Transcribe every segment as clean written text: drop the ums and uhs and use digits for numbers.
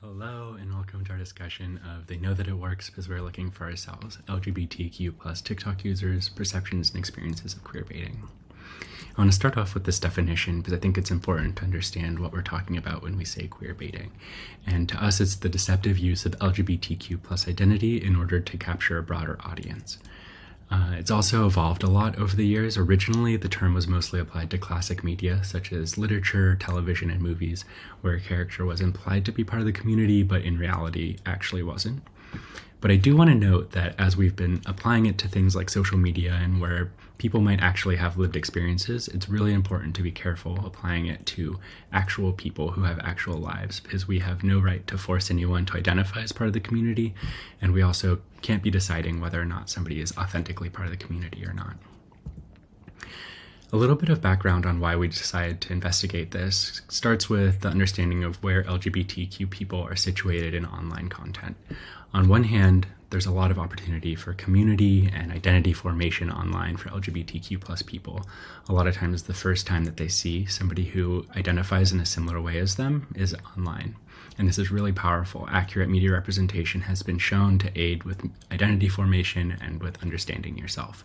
Hello and welcome to our discussion of They Know That It Works because we're looking for ourselves, LGBTQ plus TikTok users, perceptions and experiences of queer baiting. I want to start off with this definition because I think it's important to understand what we're talking about when we say queer baiting. And to us, it's the deceptive use of LGBTQ plus identity in order to capture a broader audience. It's also evolved a lot over the years. Originally, the term was mostly applied to classic media, such as literature, television, and movies, where a character was implied to be part of the community, but in reality actually wasn't. But I do want to note that as we've been applying it to things like social media and where people might actually have lived experiences, it's really important to be careful applying it to actual people who have actual lives, because we have no right to force anyone to identify as part of the community, and we also can't be deciding whether or not somebody is authentically part of the community or not. A little bit of background on why we decided to investigate this starts with the understanding of where LGBTQ people are situated in online content. On one hand, there's a lot of opportunity for community and identity formation online for LGBTQ plus people. A lot of times the first time that they see somebody who identifies in a similar way as them is online. And this is really powerful. Accurate media representation has been shown to aid with identity formation and with understanding yourself.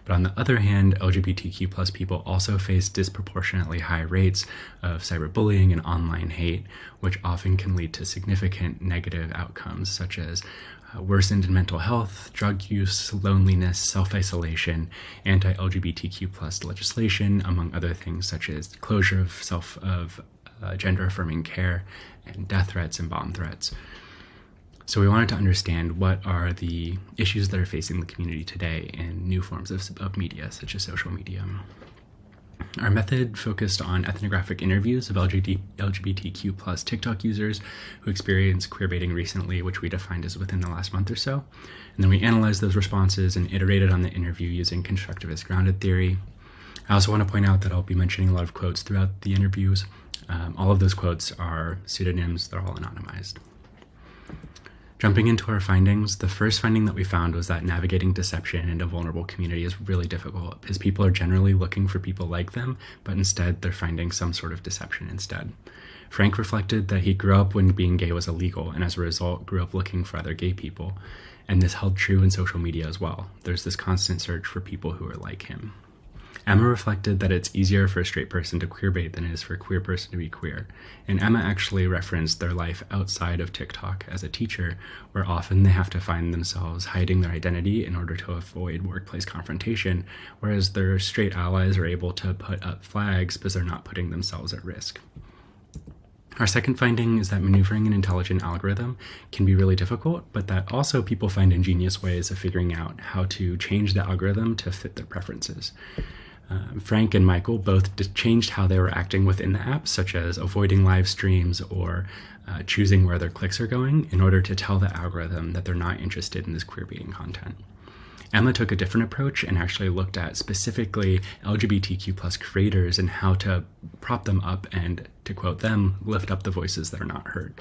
But on the other hand, LGBTQ plus people also face disproportionately high rates of cyberbullying and online hate, which often can lead to significant negative outcomes such as worsened mental health, drug use, loneliness, self-isolation, anti-LGBTQ plus legislation, among other things such as closure of gender-affirming care, and death threats and bomb threats. So we wanted to understand what are the issues that are facing the community today in new forms of media, such as social media. Our method focused on ethnographic interviews of LGBTQ plus TikTok users who experienced queer baiting recently, which we defined as within the last month or so. And then we analyzed those responses and iterated on the interview using constructivist grounded theory. I also want to point out that I'll be mentioning a lot of quotes throughout the interviews. All of those quotes are pseudonyms, they're all anonymized. Jumping into our findings, the first finding that we found was that navigating deception in a vulnerable community is really difficult because people are generally looking for people like them, but instead they're finding some sort of deception instead. Frank reflected that he grew up when being gay was illegal and as a result grew up looking for other gay people. And this held true in social media as well. There's this constant search for people who are like him. Emma reflected that it's easier for a straight person to queerbait than it is for a queer person to be queer. And Emma actually referenced their life outside of TikTok as a teacher, where often they have to find themselves hiding their identity in order to avoid workplace confrontation, whereas their straight allies are able to put up flags because they're not putting themselves at risk. Our second finding is that maneuvering an intelligent algorithm can be really difficult, but that also people find ingenious ways of figuring out how to change the algorithm to fit their preferences. Frank and Michael both changed how they were acting within the app, such as avoiding live streams or choosing where their clicks are going in order to tell the algorithm that they're not interested in this queer baiting content. Emma took a different approach and actually looked at specifically LGBTQ plus creators and how to prop them up and, to quote them, lift up the voices that are not heard.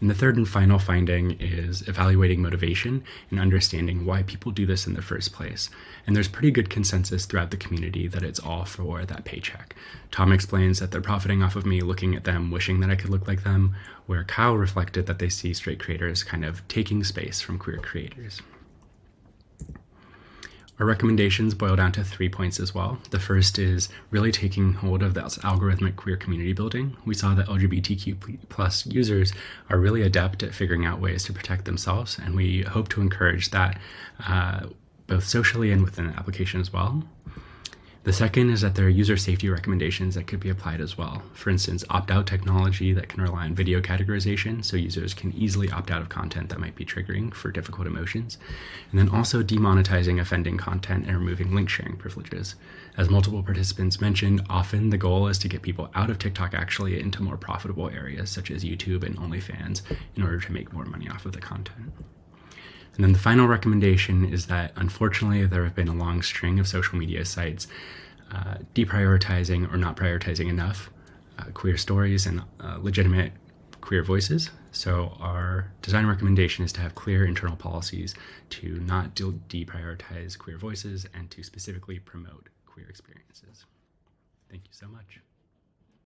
And the third and final finding is evaluating motivation and understanding why people do this in the first place. And there's pretty good consensus throughout the community that it's all for that paycheck. Tom explains that they're profiting off of me looking at them, wishing that I could look like them, where Kyle reflected that they see straight creators kind of taking space from queer creators. Our recommendations boil down to 3 points as well. The first is really taking hold of this algorithmic queer community building. We saw that LGBTQ plus users are really adept at figuring out ways to protect themselves, and we hope to encourage that both socially and within the application as well. The second is that there are user safety recommendations that could be applied as well. For instance, opt-out technology that can rely on video categorization so users can easily opt out of content that might be triggering for difficult emotions. And then also demonetizing offending content and removing link sharing privileges. As multiple participants mentioned, often the goal is to get people out of TikTok actually into more profitable areas such as YouTube and OnlyFans in order to make more money off of the content. And then the final recommendation is that, unfortunately, there have been a long string of social media sites deprioritizing or not prioritizing enough queer stories and legitimate queer voices. So our design recommendation is to have clear internal policies to not deprioritize queer voices and to specifically promote queer experiences. Thank you so much.